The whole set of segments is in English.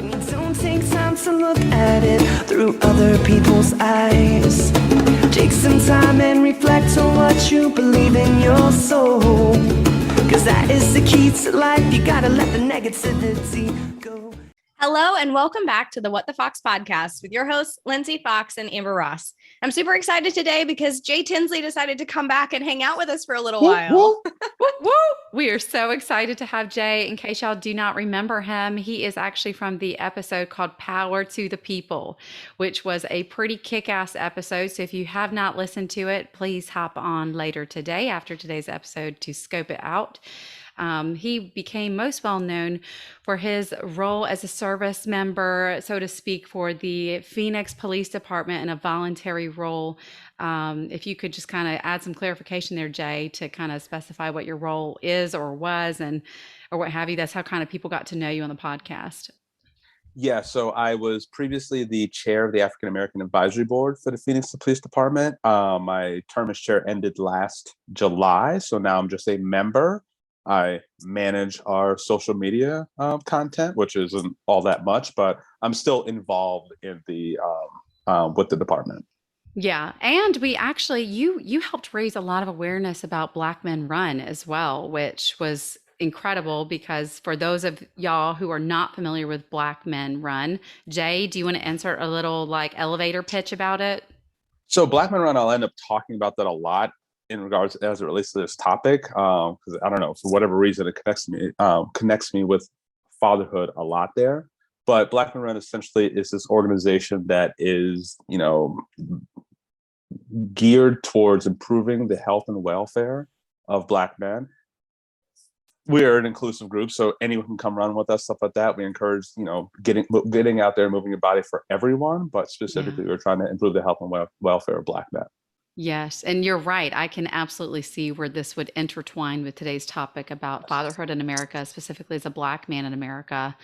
When you don't take time to look at it through other people's eyes. Take some time and reflect on what you believe in your soul. Cause that is the key to life. You gotta let the negativity go. Hello and welcome back to the What the Fox podcast with your hosts, Lindsay Fox and Amber Ross. I'm super excited today because Jay Tinsley decided to come back and hang out with us for a little while. Woo! We are so excited to have Jay. In case y'all do not remember him, he is actually from the episode called Power to the People, which was a pretty kick-ass episode. So if you have not listened to it, please hop on later today after today's episode to scope it out. He became most well known for his role as a service member, so to speak, for the Phoenix Police Department in a voluntary role. If you could just kind of add some clarification there, Jay, to kind of specify what your role is or was or what have you. That's how kind of people got to know you on the podcast. Yeah, so I was previously the chair of the African American Advisory Board for the Phoenix Police Department. My term as chair ended last July, so now I'm just a member. I manage our social media content, which isn't all that much, but I'm still involved in the with the department. Yeah, and we actually you helped raise a lot of awareness about Blackman Run as well, which was incredible because for those of y'all who are not familiar with Blackman Run, Jay, do you want to insert a little like elevator pitch about it? So Blackman Run, I'll end up talking about that a lot in regards as it relates to this topic, because I don't know, for whatever reason, it connects me with fatherhood a lot there. But Blackman Run essentially is this organization that is, geared towards improving the health and welfare of Black men. We're an inclusive group, so anyone can come run with us, stuff like that. We encourage, getting out there and moving your body for everyone, but specifically, We're trying to improve the health and welfare of Black men. Yes, and you're right. I can absolutely see where this would intertwine with today's topic about fatherhood in America, specifically as a Black man in America,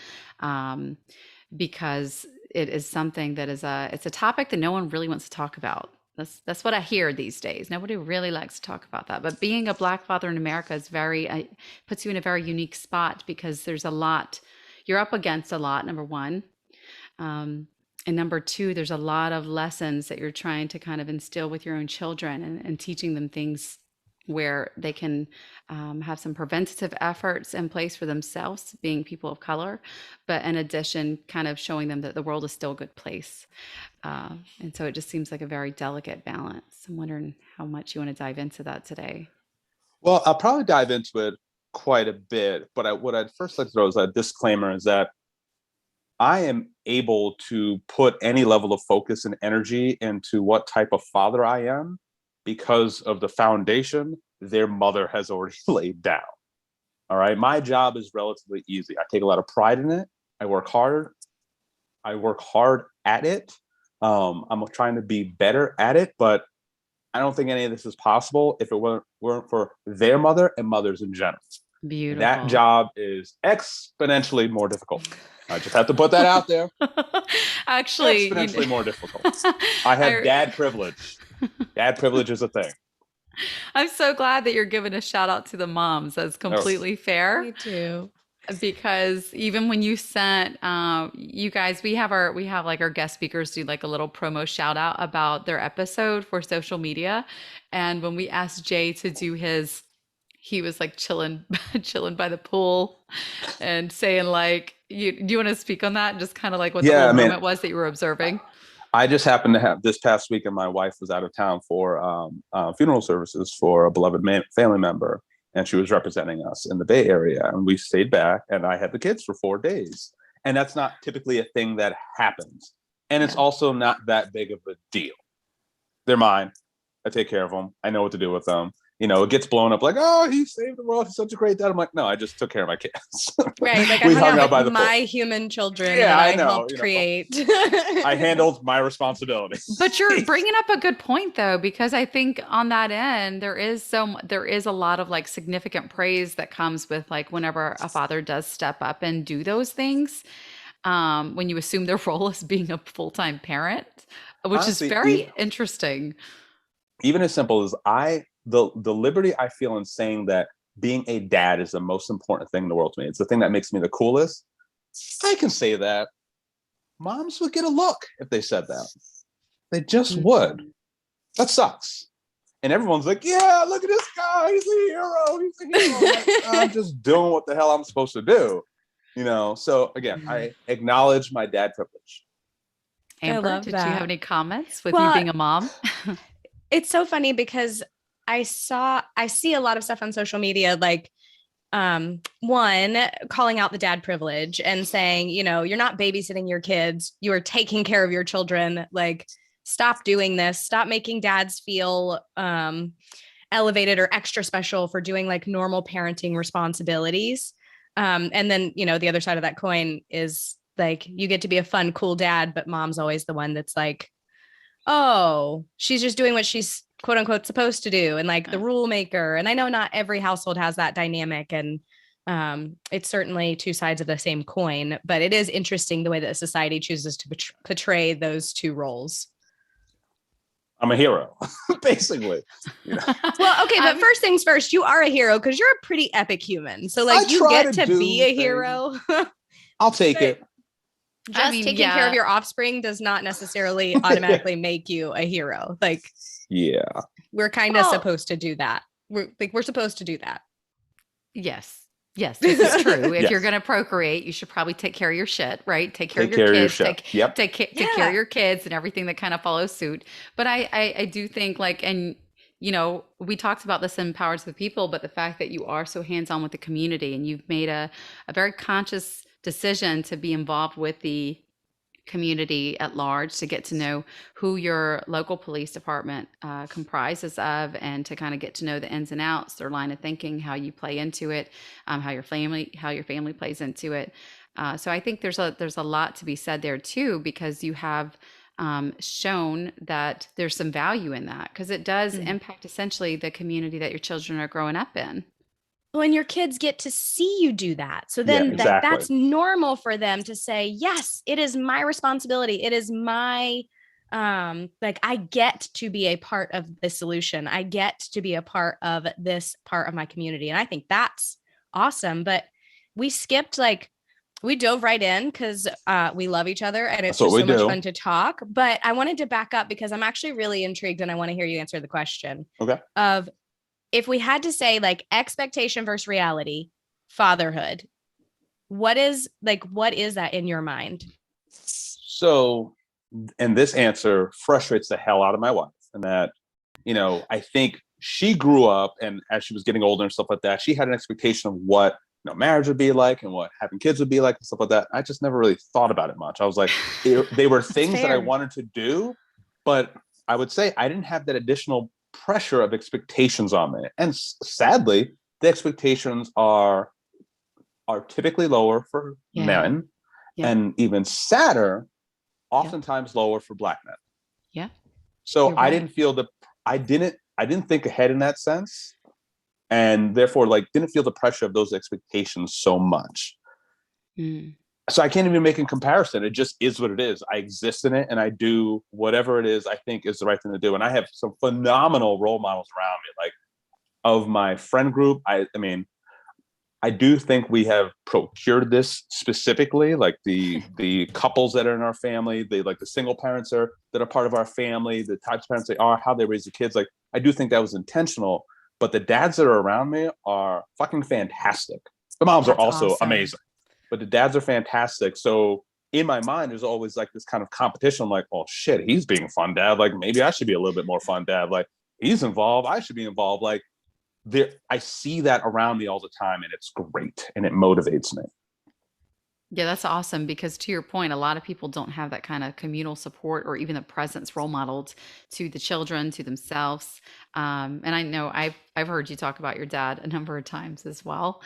because it is something that it's a topic that no one really wants to talk about. That's what I hear these days. Nobody really likes to talk about that. But being a Black father in America is puts you in a very unique spot because there's a lot, you're up against a lot, number one. And number two, there's a lot of lessons that you're trying to kind of instill with your own children and teaching them things where they can have some preventative efforts in place for themselves, being people of color, but in addition, kind of showing them that the world is still a good place. And so it just seems like a very delicate balance. I'm wondering how much you want to dive into that today. Well, I'll probably dive into it quite a bit, but what I'd first like to throw is a disclaimer is that I am able to put any level of focus and energy into what type of father I am because of the foundation their mother has already laid down. All right. My job is relatively easy. I take a lot of pride in it. I work hard. I work hard at it. I'm trying to be better at it, but I don't think any of this is possible if it weren't for their mother and mothers in general. Beautiful. That job is exponentially more difficult. I just have to put that out there. Actually, exponentially more difficult. I have dad privilege. Dad privilege is a thing. I'm so glad that you're giving a shout out to the moms. That's completely fair. Me too. Because even when you sent, you guys, we have like our guest speakers do like a little promo shout out about their episode for social media. And when we asked Jay to do his, he was like chilling by the pool and saying like, do you want to speak on that? Just kind of like what the whole moment was that you were observing? I just happened to have this past weekend, my wife was out of town for funeral services for a beloved family member. And she was representing us in the Bay Area. And we stayed back and I had the kids for 4 days. And that's not typically a thing that happens. And it's also not that big of a deal. They're mine. I take care of them. I know what to do with them. It gets blown up like, oh, he saved the world. He's such a great dad. I'm like, no, I just took care of my kids. Right. Like I hung out with my human children that I helped create. I handled my responsibility. But you're bringing up a good point though, because I think on that end, there is a lot of like significant praise that comes with like whenever a father does step up and do those things. When you assume their role as being a full-time parent, which honestly, is very interesting. Even as simple as the liberty I feel in saying that being a dad is the most important thing in the world to me. It's the thing that makes me the coolest. I can say that. moms would get a look if they said that. They just would. That sucks. And everyone's like, yeah, look at this guy. He's a hero. He's a hero. Like, I'm just doing what the hell I'm supposed to do. So again, I acknowledge my dad privilege. Amber, did you have any comments with you being a mom? It's so funny because I see a lot of stuff on social media, like one, calling out the dad privilege and saying, you're not babysitting your kids, you are taking care of your children. Like, stop doing this. Stop making dads feel elevated or extra special for doing like normal parenting responsibilities. And then, the other side of that coin is like, you get to be a fun, cool dad, but mom's always the one that's like, oh, she's just doing what she's quote unquote supposed to do. And like the rule maker. And I know not every household has that dynamic. And it's certainly two sides of the same coin, but it is interesting the way that society chooses to portray those two roles. I'm a hero, basically. Well, okay, but first things first, you are a hero because you're a pretty epic human. So like you get to be a hero. I'll take it. Just taking care of your offspring does not necessarily automatically make you a hero. Like, yeah, we're kind of supposed to do that. We're supposed to do that. Yes, this is true. If you're going to procreate, you should probably take care of your shit, right? Take care of your kids. Take care of your kids and everything that kind of follows suit. But I do think we talked about this in Powers of the People, but the fact that you are so hands-on with the community and you've made a very conscious decision to be involved with the community at large, to get to know who your local police department comprises of, and to kind of get to know the ins and outs, their line of thinking, how you play into it, how your family plays into it. So I think there's a lot to be said there too, because you have shown that there's some value in that, because it does impact essentially the community that your children are growing up in. When your kids get to see you do that. So then that's normal for them to say, yes, it is my responsibility. It is my, I get to be a part of the solution. I get to be a part of this part of my community. And I think that's awesome. But we skipped, we dove right in because we love each other and it's just so much fun to talk. But I wanted to back up because I'm actually really intrigued and I want to hear you answer the question of, if we had to say expectation versus reality, fatherhood, what is that in your mind? So, and this answer frustrates the hell out of my wife. And that, I think she grew up, and as she was getting older and stuff like that, she had an expectation of what marriage would be like and what having kids would be like and stuff like that. I just never really thought about it much. I was like, they were things that I wanted to do, but I would say I didn't have that additional pressure of expectations on me. And sadly, the expectations are typically lower for men, and even sadder, oftentimes lower for Black men. Yeah. So I didn't feel I didn't think ahead in that sense, and therefore didn't feel the pressure of those expectations so much. So I can't even make a comparison. It just is what it is. I exist in it and I do whatever it is I think is the right thing to do. And I have some phenomenal role models around me, of my friend group. I do think we have procured this specifically, the couples that are in our family, the single parents that are part of our family, the types of parents they are, how they raise the kids. I do think that was intentional, but the dads that are around me are fucking fantastic. The moms are also amazing. But the dads are fantastic. So in my mind, there's always this kind of competition. I'm like, oh shit, he's being a fun dad. Maybe I should be a little bit more fun dad. He's involved, I should be involved. I see that around me all the time, and it's great, and it motivates me. Yeah, that's awesome, because to your point, a lot of people don't have that kind of communal support or even the presence role modeled to the children, to themselves. And I know I've heard you talk about your dad a number of times as well.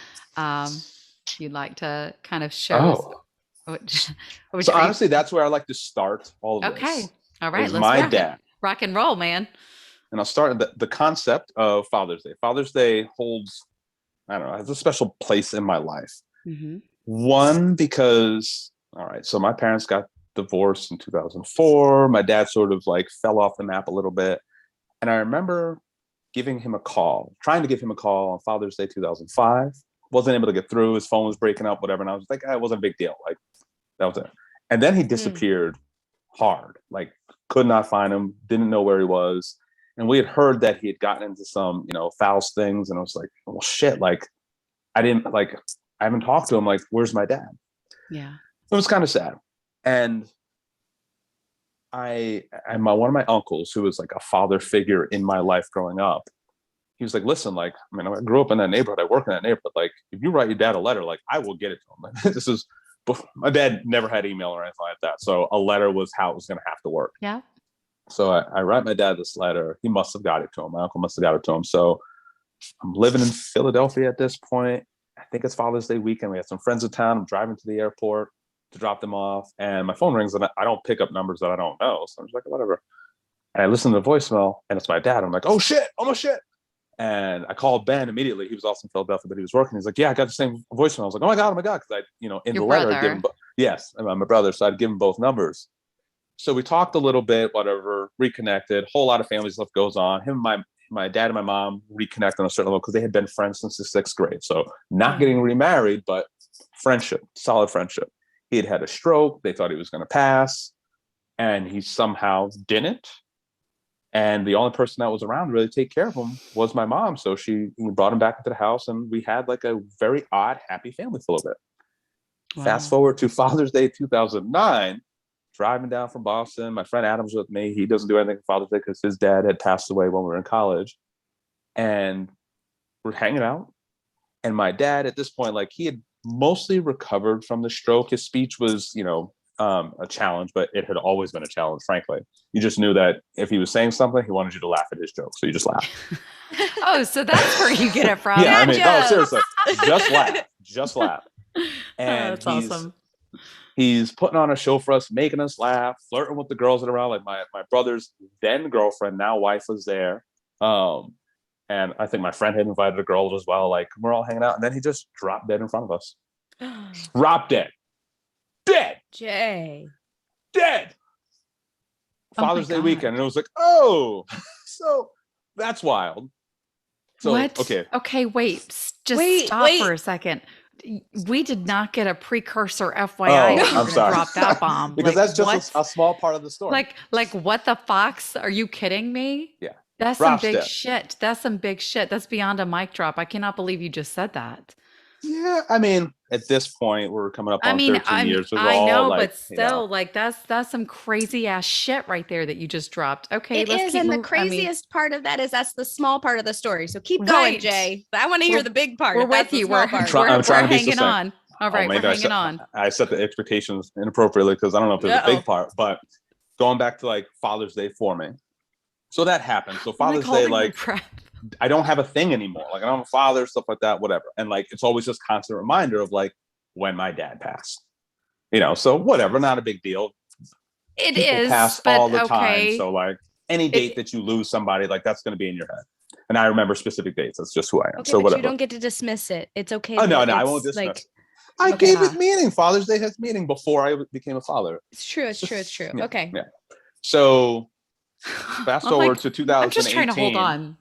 You'd like to kind of show us so honestly, that's where I like to start all of this. Okay. All right. Let's dad. Rock and roll, man. And I'll start the concept of Father's Day. Father's Day holds, has a special place in my life. One, because, so my parents got divorced in 2004. My dad sort of fell off the map a little bit. And I remember trying to give him a call on Father's Day 2005. Wasn't able to get through. His phone was breaking up, whatever. And I was like, it wasn't a big deal. That was it. And then he disappeared hard, like could not find him, didn't know where he was. And we had heard that he had gotten into some, foul things. And I was like, well, shit, like I haven't talked to him. Like, where's my dad? Yeah. It was kind of sad. And one of my uncles, who was like a father figure in my life growing up, he was like, listen, like, I mean, I grew up in that neighborhood. I work in that neighborhood. Like, if you write your dad a letter, like, I will get it to him. Like, this is, my dad never had email or anything like that. So a letter was how it was going to have to work. Yeah. So I write my dad this letter. He must have got it to him. My uncle must have got it to him. So I'm living in Philadelphia at this point. I think it's Father's Day weekend. We had some friends in town. I'm driving to the airport to drop them off. And my phone rings and I don't pick up numbers that I don't know. So I'm just like, whatever. And I listen to the voicemail and it's my dad. I'm like, oh shit. And I called Ben immediately. He was also in Philadelphia, but he was working. He's like, yeah, I got the same voicemail. I was like, oh my God. Cause I, in Your the letter, brother. I'd give him, yes, I'm my brother. So I'd give him both numbers. So we talked a little bit, whatever, reconnected. Whole lot of family stuff goes on. Him and my dad and my mom reconnect on a certain level because they had been friends since the 6th grade. So not getting remarried, but friendship, solid friendship. He had had a stroke. They thought he was going to pass, and he somehow didn't. And the only person that was around to really take care of him was my mom. So she brought him back into the house, and we had like a very odd, happy family for a little bit. Wow. Fast forward to Father's Day 2009. Driving down from Boston, my friend Adam's with me. He doesn't do anything for Father's Day because his dad had passed away when we were in college. And we're hanging out. And my dad, at this point, like he had mostly recovered from the stroke. His speech was, a challenge, but it had always been a challenge, frankly. You just knew that if he was saying something, he wanted you to laugh at his joke. So you just laugh. Oh, so that's where you get it from. Yeah, I mean, no, seriously. Just laugh. And that's awesome. He's putting on a show for us, making us laugh, flirting with the girls that are around. Like my brother's then girlfriend, now wife, was there. And I think my friend had invited a girl as well. Like we're all hanging out. And then he just dropped dead in front of us. Dropped dead. Jay. Dead. Father's Day weekend. And it was like, oh, so that's wild. So, what? Okay, wait. Stop for a second. We did not get a precursor FYI. I'm sorry. Drop that bomb because that's just a small part of the story. Like what the fox? Are you kidding me? Yeah, that's some big shit. That's some big shit. That's beyond a mic drop. I cannot believe you just said that. Yeah, I mean, at this point, we're coming up on 13 years. I know, but still, like that's some crazy ass shit right there that you just dropped. Okay, let's keep moving. The craziest part of that is that's the small part of the story. So keep going, Jay. I want to hear the big part. We're with you. We're hanging on. All right, we're hanging on. I set the expectations inappropriately because I don't know if there's a big part, but going back to like Father's Day for me. So that happened. So Father's Day, like I don't have a thing anymore. Like I don't have a father, stuff like that, whatever. And like it's always this constant reminder of like when my dad passed. So whatever, not a big deal. It People is pass all the time. So like any date that you lose somebody, like that's going to be in your head. And I remember specific dates. That's just who I am. Okay, so but whatever. you don't get to dismiss it. It's okay. Oh no, I won't dismiss. Like, I gave it meaning. Father's Day has meaning before I became a father. It's true. It's true. Yeah, okay. Yeah. So fast forward to 2018. I'm just trying to hold on.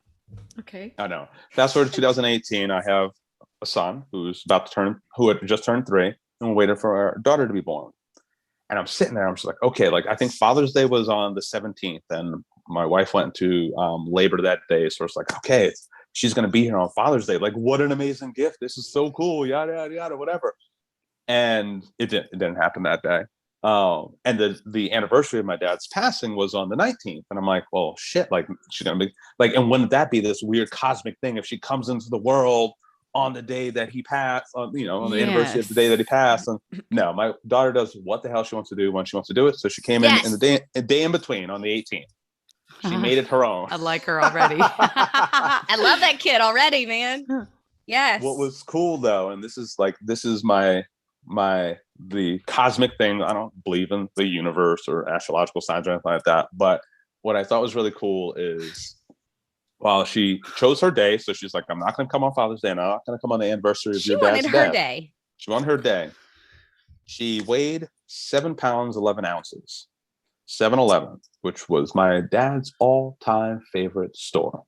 Okay. I know. Fast forward to 2018. I have a son who had just turned 3, and we're waiting for our daughter to be born. And I'm sitting there. I'm just like, okay, like I think Father's Day was on the 17th, and my wife went into labor that day. So it's like, okay, she's going to be here on Father's Day. Like, what an amazing gift. This is so cool. Yada, yada, yada, whatever. And it didn't happen that day. And the anniversary of my dad's passing was on the 19th. And I'm like, well, shit, like she's going to be like, and wouldn't that be this weird cosmic thing if she comes into the world on the day that he passed, on the anniversary of the day that he passed? And no, my daughter does what the hell she wants to do when she wants to do it. So she came in the day in between on the 18th. She made it her own. I like her already. I love that kid already, man. Yes. What was cool though, and this is the cosmic thing. I don't believe in the universe or astrological signs or anything like that. But what I thought was really cool is while she chose her day, so she's like, I'm not going to come on Father's Day, and I'm not going to come on the anniversary of your dad's death. She wanted her day. She wanted her day. She weighed 7 pounds, 11 ounces. 7-Eleven, which was my dad's all-time favorite store.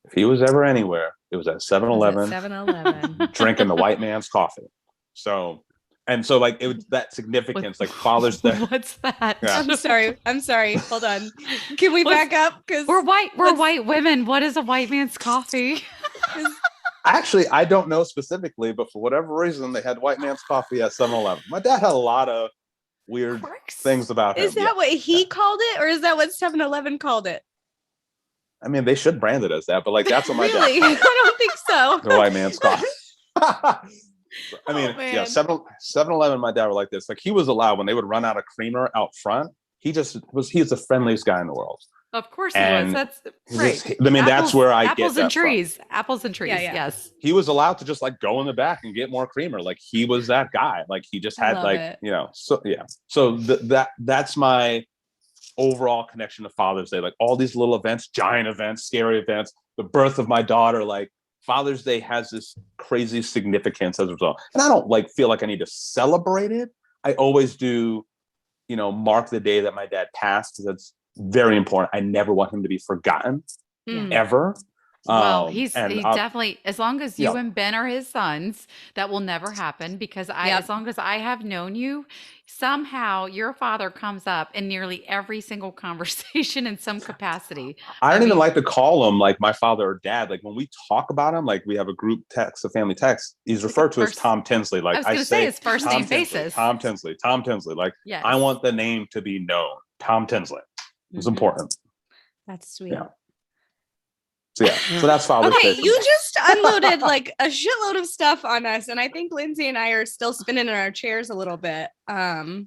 If he was ever anywhere, it was at 7-Eleven. 7-Eleven. Drinking the white man's coffee. So And so like it was that significance, like Father's Day. What's that? Yeah. I'm sorry. Hold on. Can we back up? Because We're white women. What is a white man's coffee? Actually, I don't know specifically, but for whatever reason, they had white man's coffee at 7-Eleven. My dad had a lot of weird things about him. Is that what he called it, or is that what 7-Eleven called it? I mean, they should brand it as that, but like that's what my Really? dad. I don't think so. The white man's coffee. I mean, man. yeah, 7-Eleven, my dad were like this. Like he was allowed when they would run out of creamer out front. He's the friendliest guy in the world. Of course he And was. That's right. I mean, that's where I get apples and that from. trees. Apples and trees. Yeah. Yes. He was allowed to just like go in the back and get more creamer. Like he was that guy. Like he just had Love like, it. you know, so yeah. So that's my overall connection to Father's Day. Like all these little events, giant events, scary events, the birth of my daughter, like Father's Day has this crazy significance as a result. And I don't like feel like I need to celebrate it. I always do, you know, mark the day that my dad passed, because that's very important. I never want him to be forgotten ever. Well, he and definitely, as long as you Yeah. and Ben are his sons, that will never happen, because as long as I have known you, somehow your father comes up in nearly every single conversation in some capacity. I don't even like to call him like my father or dad. Like when we talk about him, like we have a group text, a family text, he's referred to as Tom Tinsley. Like I was going to say his first Tom name Tinsley, basis. Tom Tinsley. Like Yes. I want the name to be known. Tom Tinsley. It's important. That's sweet. Yeah. So that's Father's Day. Okay, you just unloaded like a shitload of stuff on us, and I think Lindsay and I are still spinning in our chairs a little bit. That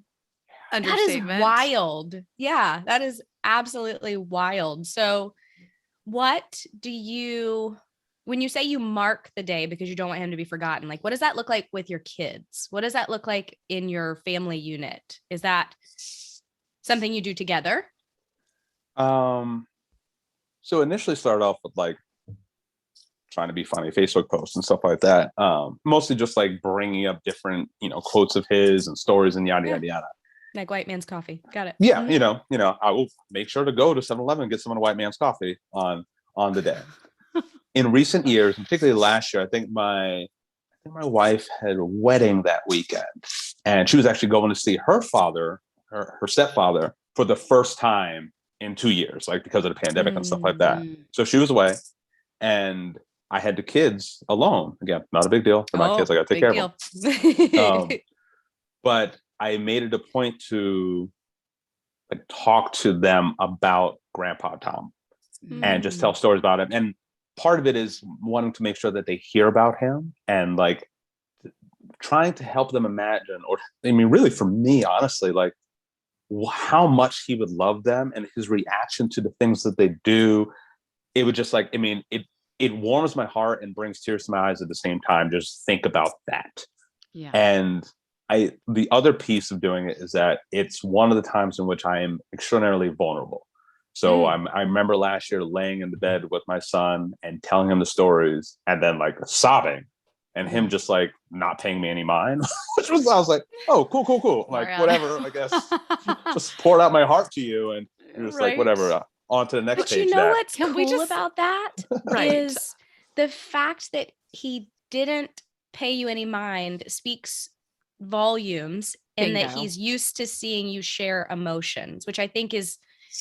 is wild. Yeah, that is absolutely wild. So, what do you, when you say you mark the day because you don't want him to be forgotten, like what does that look like with your kids? What does that look like in your family unit? Is that something you do together? So initially started off with like trying to be funny, Facebook posts and stuff like that. Mostly just like bringing up different, you know, quotes of his and stories and yada, yada, yada. Like white man's coffee. Got it. Yeah. You know, I will make sure to go to 7-Eleven and get someone a white man's coffee on the day. In recent years, and particularly last year, I think my wife had a wedding that weekend, and she was actually going to see her father, her stepfather, for the first time in 2 years, like because of the pandemic and stuff like that. So she was away, and I had the kids alone. Again, not a big deal. They're my kids. I got to take care of them. But I made it a point to like talk to them about Grandpa Tom and just tell stories about him. And part of it is wanting to make sure that they hear about him and like trying to help them imagine, or I mean, really for me, honestly, like how much he would love them and his reaction to the things that they do. It would just like, I mean, it warms my heart and brings tears to my eyes at the same time. Just think about that. Yeah. And the other piece of doing it is that it's one of the times in which I am extraordinarily vulnerable. So I remember last year laying in the bed with my son and telling him the stories and then like sobbing and him just like not paying me any mind, I was like, oh, cool. Like, whatever, I guess. Just poured out my heart to you and you're just like, whatever, on to the next page. You know what's cool about that is the fact that he didn't pay you any mind speaks volumes, and that he's used to seeing you share emotions, which I think is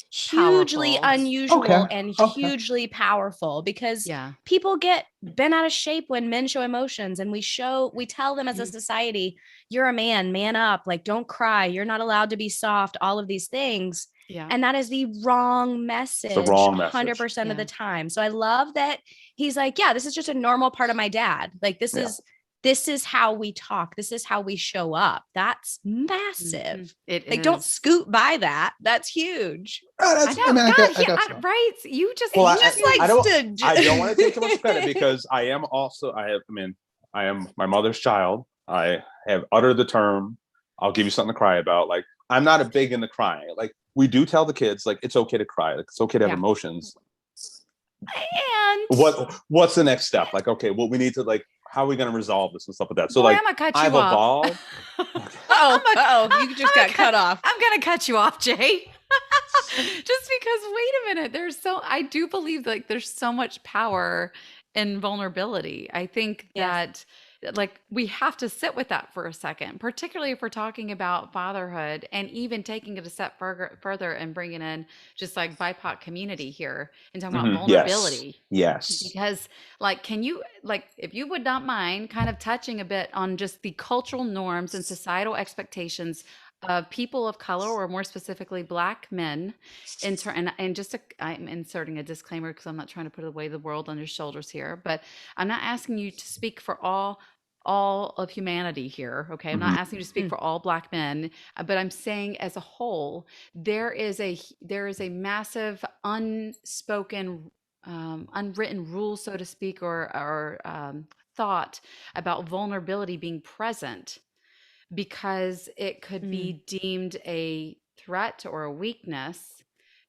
hugely unusual and hugely powerful, because people get bent out of shape when men show emotions, and we tell them as a society, you're a man up, like don't cry, you're not allowed to be soft, all of these things. And that is the wrong message 100% of the time. So I love that he's like, yeah, this is just a normal part of my dad. Like this is how we talk. This is how we show up. That's massive. Don't scoot by that. That's huge. Right? You just, well, I don't want to take too much credit because I am my mother's child. I have uttered the term, I'll give you something to cry about. Like, I'm not a big into crying. Like, we do tell the kids, like, it's okay to cry. Like, it's okay to have emotions. And what's the next step? Like, okay, well, we need to like, how are we going to resolve this and stuff like that? So, like, I've evolved. You just got cut off. I'm going to cut you off, Jay. Just because, wait a minute, I do believe like there's so much power in vulnerability. I think that like we have to sit with that for a second, particularly if we're talking about fatherhood and even taking it a step further and bringing in just like BIPOC community here and talking about Yes. vulnerability. Yes. Because, like, can you, like, if you would not mind kind of touching a bit on just the cultural norms and societal expectations of people of color, or more specifically, Black men, and just I'm inserting a disclaimer because I'm not trying to put away the world on your shoulders here, but I'm not asking you to speak for all of humanity here. Okay, I'm not Mhm. asking you to speak for all Black men, but I'm saying as a whole, there is a massive unspoken unwritten rule, so to speak, or thought about vulnerability being present because it could be deemed a threat or a weakness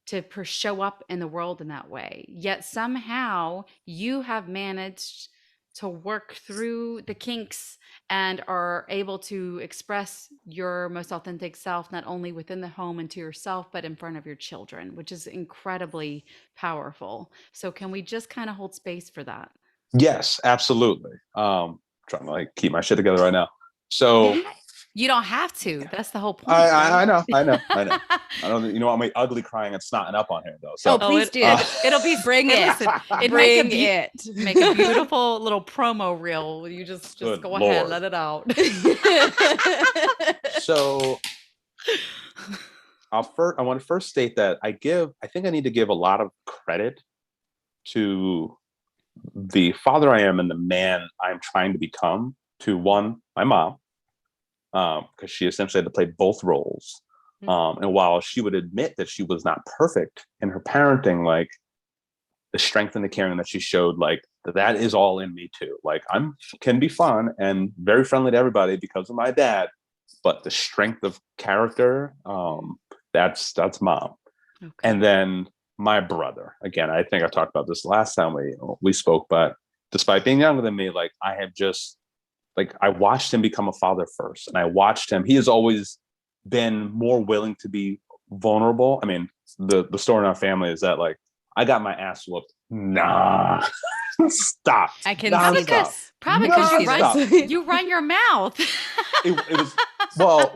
to show up in the world in that way. Yet somehow you have managed to work through the kinks and are able to express your most authentic self, not only within the home and to yourself, but in front of your children, which is incredibly powerful. So, can we just kind of hold space for that? Yes, absolutely. Trying to like keep my shit together right now. So You don't have to. That's the whole I, point, I, right? I know, I know, I know. I don't, you know, I'm like ugly crying and snotting up on here though. So, Oh, please do. It'll be Bring it. Listen, it Bring make a it. make a beautiful little promo reel. You just good go ahead, Lord. let it out. So I want to first state that I think I need to give a lot of credit to the father I am and the man I'm trying to become to one, my mom, because she essentially had to play both roles. And while she would admit that she was not perfect in her parenting, like the strength and the caring that she showed, like that is all in me too. Like can be fun and very friendly to everybody because of my dad, but the strength of character, that's mom. Okay. And then my brother, again, I think I talked about this last time we spoke, but despite being younger than me, like I have just like I watched him become a father first, and I watched him. He has always been more willing to be vulnerable. I mean, the story in our family is that like I got my ass whooped. Nah, stop. I can Non-stop. see this. Probably because Non-stop. you run your mouth. It was well.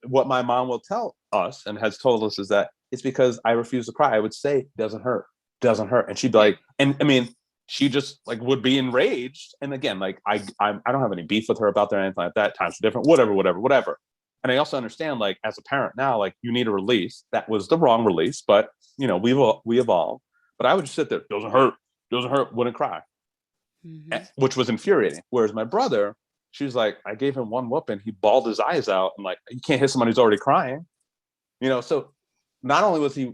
What my mom will tell us and has told us is that it's because I refuse to cry. I would say, "Doesn't hurt, doesn't hurt," and she'd be like, and I mean, she just like would be enraged. And again, like I don't have any beef with her about that or anything like that. Times are different. Whatever. And I also understand, like as a parent now, like you need a release. That was the wrong release, but you know we evolve. But I would just sit there. Doesn't hurt. Wouldn't cry, which was infuriating. Whereas my brother, she was like, I gave him one whooping, he bawled his eyes out. I'm like, you can't hit somebody who's already crying, you know. So not only was he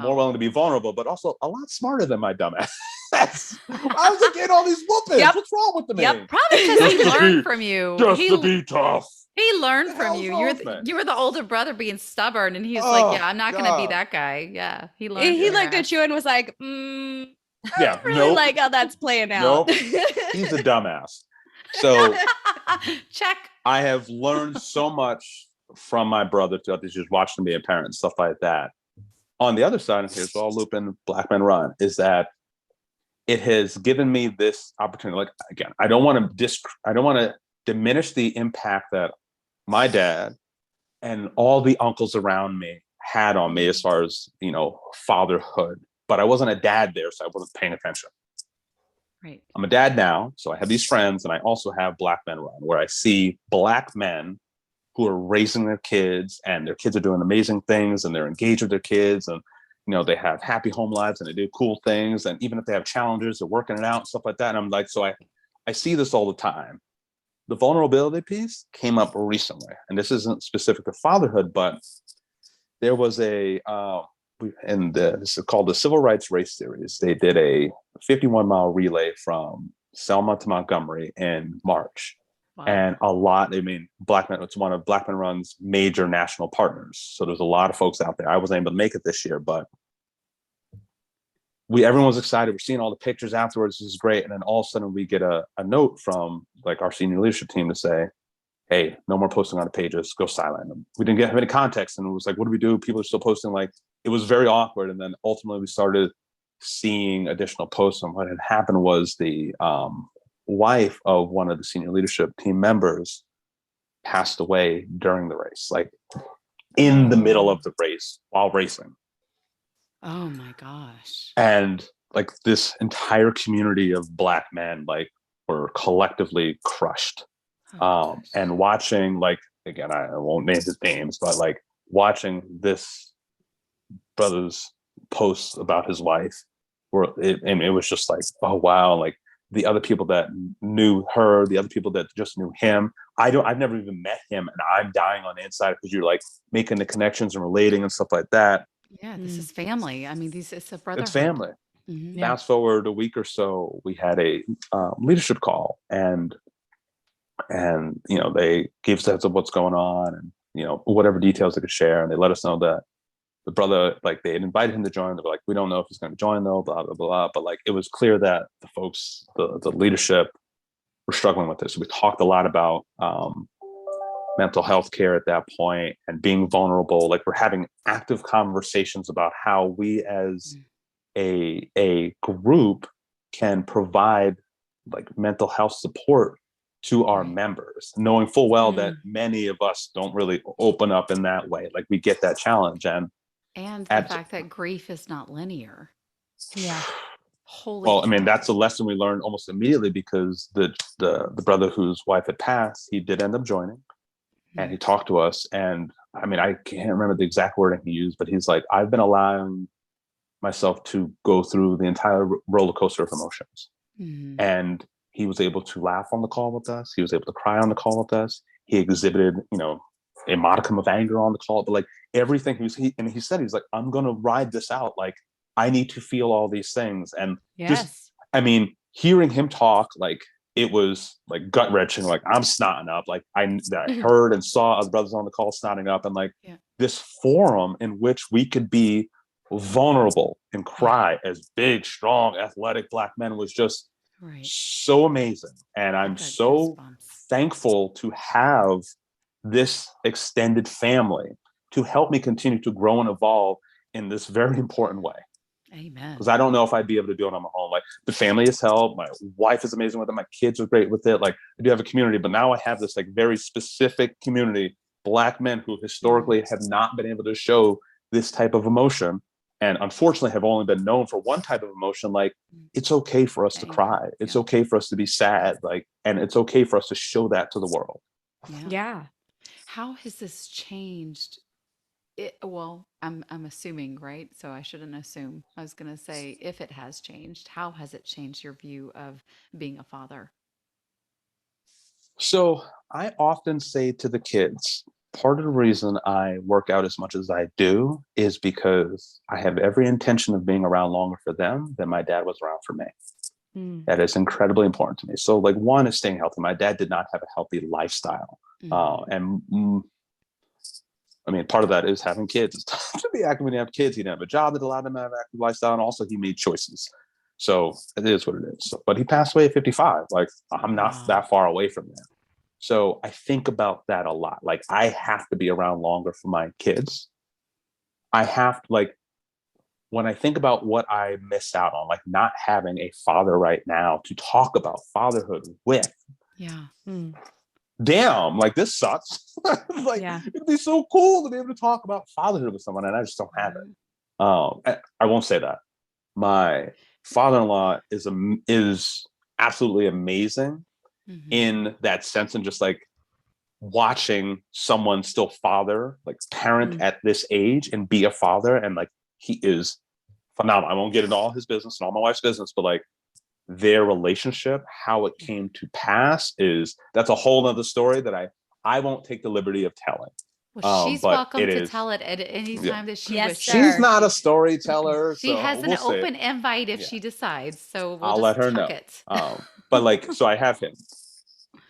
more willing to be vulnerable, but also a lot smarter than my dumbass. I was like, getting all these whoopings. Yep. What's wrong with the man? Probably because he learned from you. Just to be tough. He learned What the from hell's you. wrong You with me? were the older brother being stubborn, and he's Oh, like, "Yeah, I'm not going to be God. that guy." Yeah, he learned. He from looked your at you and was like, Yeah, really nope. like how that's playing out. Nope. He's a dumbass. So check. I have learned so much from my brother to just watching him be a parent and stuff like that. On the other side, and here's all looping Blackman Run, is that it has given me this opportunity. Like again, I don't want to diminish the impact that my dad and all the uncles around me had on me as far as, you know, fatherhood. But I wasn't a dad there, so I wasn't paying attention. Right. I'm a dad now, so I have these friends, and I also have Blackman Run, where I see Black men who are raising their kids, and their kids are doing amazing things, and they're engaged with their kids, and you know they have happy home lives, and they do cool things, and even if they have challenges, they're working it out and stuff like that. And I'm like, so I see this all the time. The vulnerability piece came up recently, and this isn't specific to fatherhood, but there was this is called the Civil Rights Race Series. They did a 51-mile relay from Selma to Montgomery in March. Wow. And Blackman, it's one of Blackman Run's major national partners. So there's a lot of folks out there. I wasn't able to make it this year, but everyone was excited. We're seeing all the pictures afterwards. This is great. And then all of a sudden we get a note from like our senior leadership team to say, hey, no more posting on the pages, go silent. And we didn't have any context. And it was like, what do we do? People are still posting. Like, it was very awkward. And then ultimately we started seeing additional posts. And what had happened was the wife of one of the senior leadership team members passed away during the race, like in the middle of the race while racing. Oh my gosh. And like this entire community of Black men, like, were collectively crushed. And watching, like, again, I won't name his names, but like watching this brother's posts about his wife, and it was just like, oh wow, like the other people that knew her, the other people that just knew him. I've never even met him, and I'm dying on the inside because you're like making the connections and relating and stuff like that. Yeah, this is family. I mean, it's a brotherhood. It's family. Mhm. Yeah. Fast forward a week or so, we had a leadership call, and they gave us a heads up what's going on, and whatever details they could share, and they let us know that the brother, like, they had invited him to join. They were like, we don't know if he's going to join though, blah blah blah. But like, it was clear that the folks, the leadership, were struggling with this. So we talked a lot about mental health care at that point and being vulnerable. Like, we're having active conversations about how we as a group can provide like mental health support to our members, knowing full well that many of us don't really open up in that way. Like, we get that challenge, and the fact that grief is not linear. Yeah. Holy well, I mean, cow. that's a lesson we learned almost immediately, because the brother whose wife had passed, he did end up joining, and he talked to us. And I mean, I can't remember the exact wording he used, but he's like, I've been allowing myself to go through the entire roller coaster of emotions. And he was able to laugh on the call with us. He was able to cry on the call with us. He exhibited, a modicum of anger on the call, but like everything he said, he's like, I'm going to ride this out. Like, I need to feel all these things. And just, I mean, hearing him talk, like, it was like gut wrenching. Like, I'm snotting up. Like, I heard and saw other brothers on the call snotting up, and like this forum in which we could be vulnerable and cry as big, strong, athletic Black men was just so amazing. And I'm so thankful to have this extended family to help me continue to grow and evolve in this very important way. Amen. Because I don't know if I'd be able to do it on my own. Like, the family has helped. My wife is amazing with it. My kids are great with it. Like, I do have a community, but now I have this like very specific community, Black men who historically have not been able to show this type of emotion, and unfortunately have only been known for one type of emotion. Like, it's okay for us to cry. It's okay for us to be sad. Like, and it's okay for us to show that to the world. Yeah. How has this changed? Well, I'm assuming, right? So I shouldn't assume. I was going to say, if it has changed, how has it changed your view of being a father? So I often say to the kids, part of the reason I work out as much as I do is because I have every intention of being around longer for them than my dad was around for me. That is incredibly important to me. So like, one is staying healthy. My dad did not have a healthy lifestyle. I mean, part of that is having kids. It's tough to be active when you have kids. He didn't have a job that allowed him to have an active lifestyle. And also he made choices. So it is what it is. So, but he passed away at 55. Like, I'm not that far away from that. So I think about that a lot. Like, I have to be around longer for my kids. I have to, like, when I think about what I miss out on, like not having a father right now to talk about fatherhood with. Yeah. Damn, like, this sucks. Like, it'd be so cool to be able to talk about fatherhood with someone, and I just don't have it. I won't say that. My father-in-law is absolutely amazing in that sense, and just like watching someone still father, like parent at this age and be a father, and like, he is phenomenal. I won't get into all his business and all my wife's business, but like, their relationship, how it came to pass, that's a whole nother story that I won't take the liberty of telling. Well, she's welcome to tell it at any time that she wishes. She's not a storyteller. She has an open invite if she decides. So I'll let her know. But like, so I have him.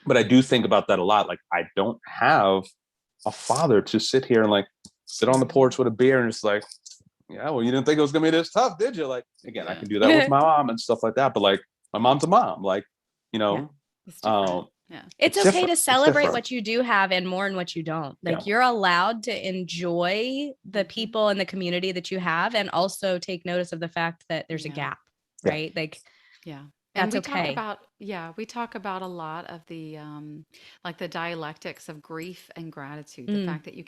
But I do think about that a lot. Like, I don't have a father to sit here and like sit on the porch with a beer and just like, yeah, well, you didn't think it was gonna be this tough, did you? Like, again, I can do that with my mom and stuff like that. But like, my mom's a mom. Like, it's okay to celebrate what you do have and mourn what you don't. Like, you're allowed to enjoy the people and the community that you have, and also take notice of the fact that there's a gap, right? Like, and that's we okay. talk about Yeah, we talk about a lot of the like the dialectics of grief and gratitude. The Mm, fact that you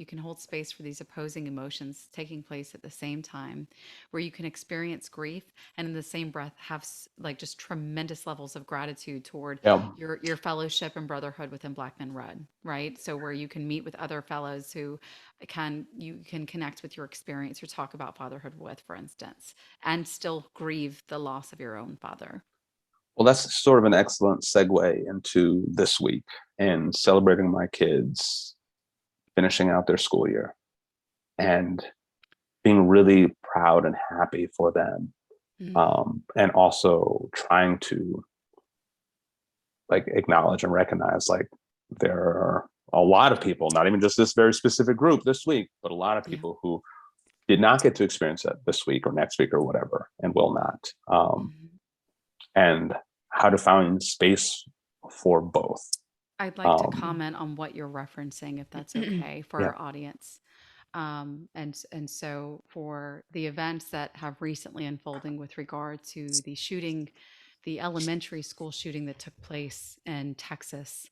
can hold space for these opposing emotions taking place at the same time, where you can experience grief and in the same breath have like just tremendous levels of gratitude toward Yeah. your fellowship and brotherhood within Blackman Run, right? So where you can meet with other fellows who you can connect with your experience or talk about fatherhood with, for instance, and still grieve the loss of your own father. Well, that's sort of an excellent segue into this week and celebrating my kids finishing out their school year and being really proud and happy for them. Mm, And also trying to like acknowledge and recognize like there are a lot of people, not even just this very specific group this week, but a lot of yeah. people who did not get to experience it this week or next week or whatever and will not. Mhm. And how to find space for both. I'd like to Um, comment on what you're referencing, if that's mm. okay for yeah, our audience. And so for the events that have recently unfolding with regard to the shooting, the elementary school shooting that took place in Texas,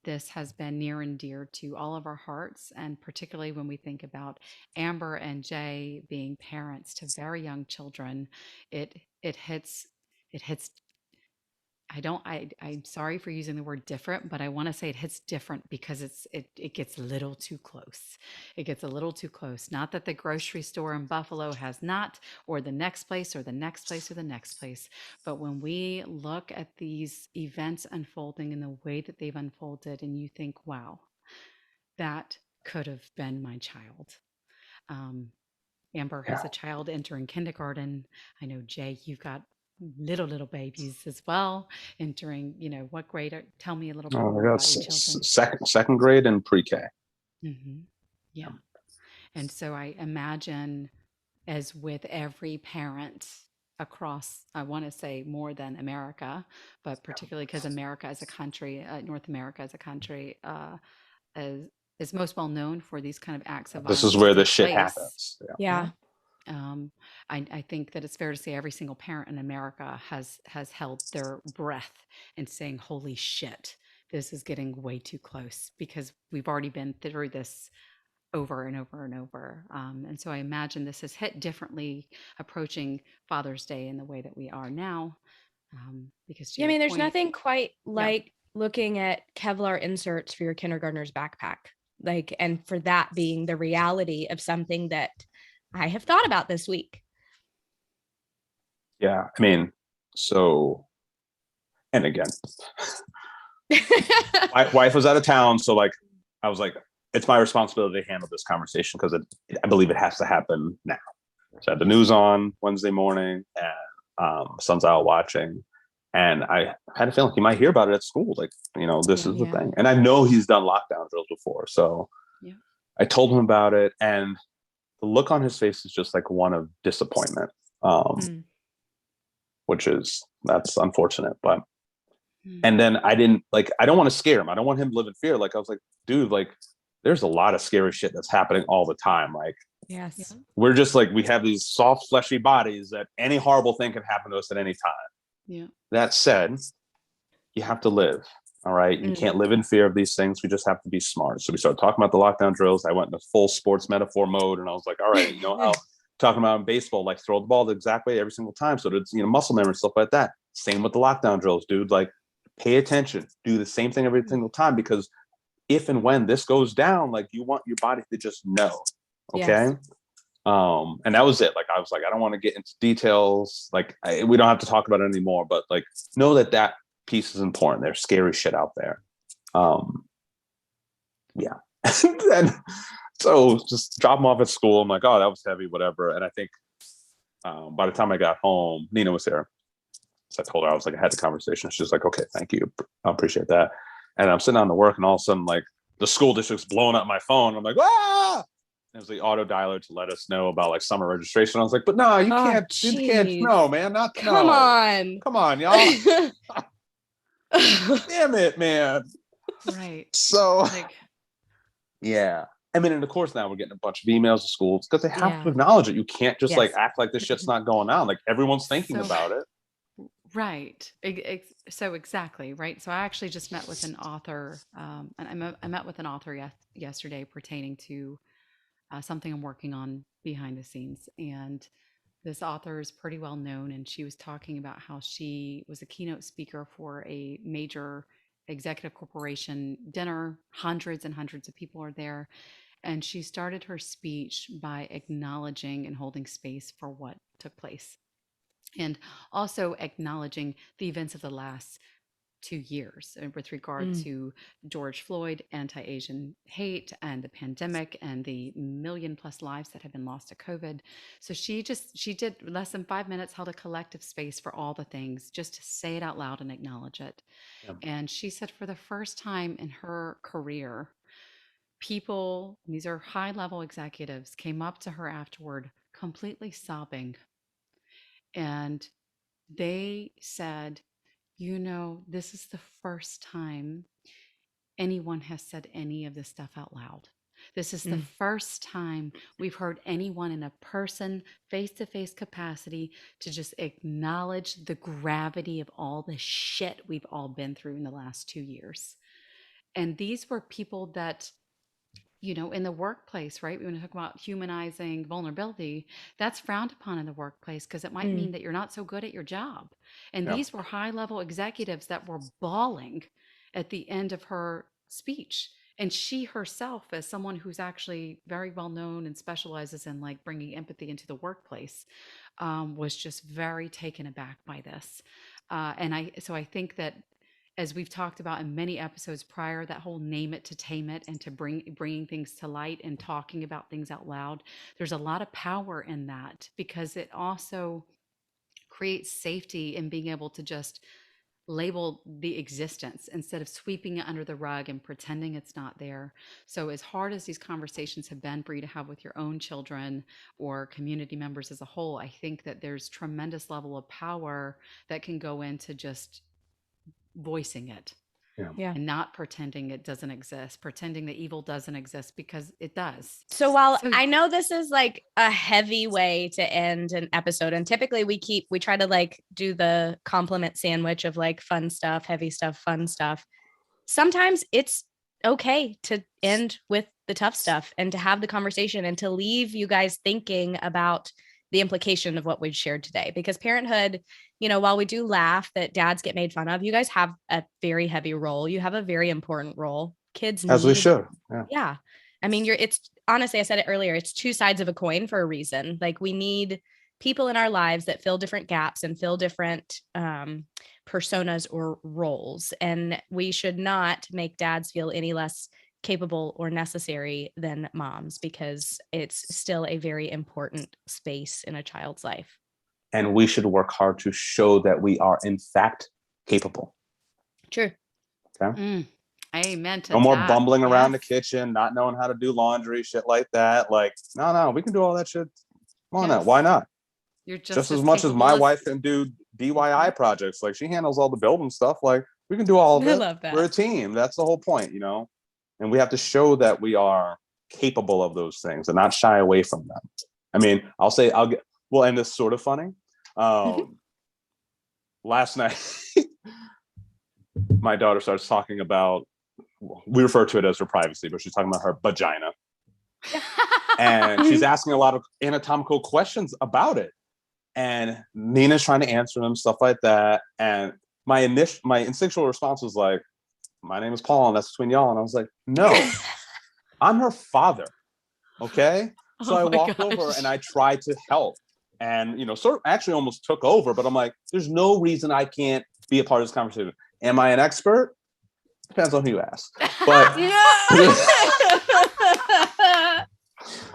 this has been near and dear to all of our hearts, and particularly when we think about Amber and Jay being parents to very young children, it hits it hits I'm sorry for using the word different, but I want to say it hits different because it gets a little too close. It gets a little too close. Not that the grocery store in Buffalo has not, or the next place, or the next place, or the next place. But when we look at these events unfolding in the way that they've unfolded, and you think, wow, that could have been my child. Um, Amber yeah. has a child entering kindergarten. I know, Jay, you've got little babies as well entering, what grade? Tell me a little bit Oh, I more got about your children. second grade and pre-K. Hmm. Yeah. And so I imagine, as with every parent across, I want to say more than America, but particularly because America as a country, North America as a country, is, is most well known for these kind of acts of This is violence to where the take shit place. happens. Yeah. Yeah. Um, I think that it's fair to say every single parent in America has held their breath and saying, "Holy shit, this is getting way too close," because we've already been through this over and over and over. And so I imagine this has hit differently approaching Father's Day in the way that we are now. Because to Yeah, I your mean, there's point, nothing quite yeah, like looking at Kevlar inserts for your kindergartner's backpack. Like, and for that being the reality of something that I have thought about this week. Yeah. I mean, so, and again, my wife was out of town. So like, I was like, it's my responsibility to handle this conversation because I believe it has to happen now. So I had the yeah, news on Wednesday morning and son's out watching. And I had a feeling he might hear about it at school. Like, this yeah, is the Yeah. thing. And I know he's done lockdown drills before. So yeah, I told him about it. And the look on his face is just like one of disappointment, mm, that's unfortunate. But, mm, and then I don't want to scare him. I don't want him to live in fear. Like, I was like, dude, like, there's a lot of scary shit that's happening all the time. Like, yeah, Yes. we're just like, we have these soft, fleshy bodies that any horrible thing can happen to us at any time. yeah, That said, you have to live. All right. You Mm. can't live in fear of these things. We just have to be smart. So we started talking about the lockdown drills. I went into full sports metaphor mode and I was like, all right, how talking about in baseball, like throw the ball the exact way every single time. So it's, muscle memory, stuff like that. Same with the lockdown drills, dude. Like pay attention, do the same thing every single time because if and when this goes down, like you want your body to just know. Okay. Yes. And that was it. Like I was like, I don't want to get into details. Like we don't have to talk about it anymore, but like know that piece is important. There's scary shit out there. Yeah. And so just drop them off at school. I'm like, oh, that was heavy, whatever. And I think by the time I got home, Nina was there. So I told her, I was like, I had the conversation. She's like, okay, thank you. I appreciate that. And I'm sitting down to work and all of a sudden like the school district's blowing up my phone. I'm like, ah! It was the auto dialer to let us know about like summer registration. I was like, but no, you Oh, can't, jeez. no, man, not, Come no. on. Come on, y'all. Damn it, man. right. So, Like, yeah. I mean, and of course now we're getting a bunch of emails to schools because they have to Yeah. acknowledge it. You can't just like Yes. act like this shit's not going on. Like everyone's thinking so about it. Right. So exactly, right? So I actually just met with an author, and I met with an author yesterday pertaining to something I'm working on behind the scenes. And this author is pretty well known, and she was talking about how she was a keynote speaker for a major executive corporation dinner. Hundreds and hundreds of people are there. And she started her speech by acknowledging and holding space for what took place, and also acknowledging the events of the last 2 years with regard Mm. to George Floyd, anti-Asian hate, and the pandemic, and the million plus lives that have been lost to COVID. So she did less than 5 minutes, held a collective space for all the things, just to say it out loud and acknowledge it. Yeah. And she said for the first time in her career, people, these are high level executives, came up to her afterward completely sobbing. And they said, this is the first time anyone has said any of this stuff out loud. This is the Mm. first time we've heard anyone in a person, face to face capacity to just acknowledge the gravity of all the shit we've all been through in the last 2 years. And these were people that, in the workplace, right? When we talk about humanizing vulnerability, that's frowned upon in the workplace because it might Mm. mean that you're not so good at your job. And Yeah. these were high level executives that were bawling at the end of her speech. And she herself, as someone who's actually very well known and specializes in like bringing empathy into the workplace, was just very taken aback by this. So I think that, as we've talked about in many episodes prior, that whole name it to tame it, and to bringing things to light and talking about things out loud, there's a lot of power in that, because it also creates safety in being able to just label the existence instead of sweeping it under the rug and pretending it's not there. So as hard as these conversations have been for you to have with your own children or community members as a whole, I think that there's tremendous level of power that can go into just voicing it Yeah. Yeah. and not pretending it doesn't exist, pretending that evil doesn't exist, because it does. So while So I know this is like a heavy way to end an episode, and typically we try to like do the compliment sandwich of like fun stuff, heavy stuff, fun stuff. Sometimes it's okay to end with the tough stuff and to have the conversation and to leave you guys thinking about the implication of what we've shared today. Because parenthood, while we do laugh that dads get made fun of, you guys have a very heavy role. You have a very important role. Kids As we need, should. Yeah. yeah. I mean, it's honestly, I said it earlier, it's two sides of a coin for a reason. Like, we need people in our lives that fill different gaps and fill different personas or roles. And we should not make dads feel any less capable or necessary than moms, because it's still a very important space in a child's life. And we should work hard to show that we are in fact capable. True. Okay. Amen to No more that. bumbling around the Yes. kitchen, not knowing how to do laundry, shit like that. Like, no, we can do all that shit. Come on now. Yes. Why not? You're Just as much as my wife can do DIY projects. Like, she handles all the building stuff. Like, we can do all of I it. love that. We're a team. That's the whole point, And we have to show that we are capable of those things and not shy away from them. I mean, we'll end this sort of funny. Last night, my daughter starts talking about, we refer to it as her privacy, but she's talking about her vagina. And she's asking a lot of anatomical questions about it. And Nina's trying to answer them, stuff like that. And my instinctual response was like, my name is Paul, and that's between y'all. And I was like, no, I'm her father. Okay. So I walked over and I tried to help. And, sort of actually almost took over, but I'm like, there's no reason I can't be a part of this conversation. Am I an expert? Depends on who you ask. But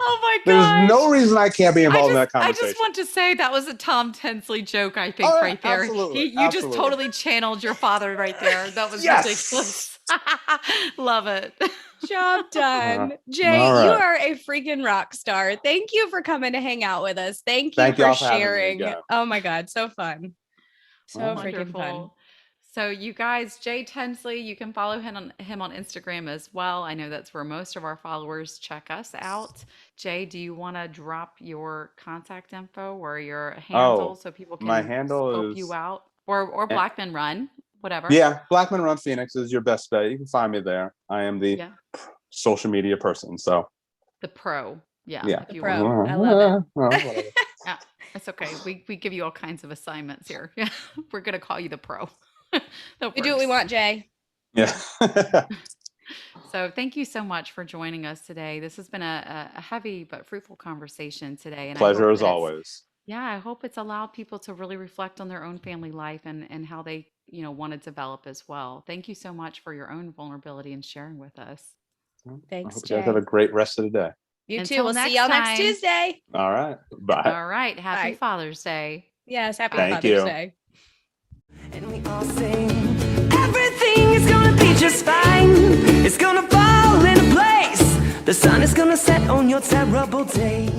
Oh my god! there's no reason I can't be involved in that I conversation. just want to say that was a Tom Tinsley joke, I think, Oh, right there. absolutely, You just totally channeled your father right there. That was Yes. ridiculous. Love it. Job done. Jay, all you right. are a freaking rock star. Thank you for coming to hang out with us. Thank you Thank for y'all for having me sharing. again. Oh my God, so fun. So Oh, freaking fun. Wonderful. So you guys, Jay Tinsley, you can follow him on Instagram as well. I know that's where most of our followers check us out. Jay, do you want to drop your contact info or your handle so people my can handle scope is you out? or Blackman Run, whatever. Yeah, Blackman Run Phoenix is your best bet. You can find me there. I am the social media person. So the pro. Yeah. Yeah. If you Pro. will. I love it. Yeah, it's okay. We give you all kinds of assignments here. Yeah. We're gonna call you the pro. We do what we want, Jay. Yeah. So thank you so much for joining us today. This has been a heavy but fruitful conversation today. And I Pleasure hope as that always. yeah, I hope it's allowed people to really reflect on their own family life and how they, want to develop as well. Thank you so much for your own vulnerability and sharing with us. I Thanks, hope you guys have Jay. a great rest of the day. You too. Until We'll see next y'all next time. Tuesday. All right. Bye. All right. Happy Bye. Father's Day. Yes, happy Thank Father's you. Day. And we all sing, everything is gonna be just fine. It's gonna fall into place. The sun is gonna set on your terrible day.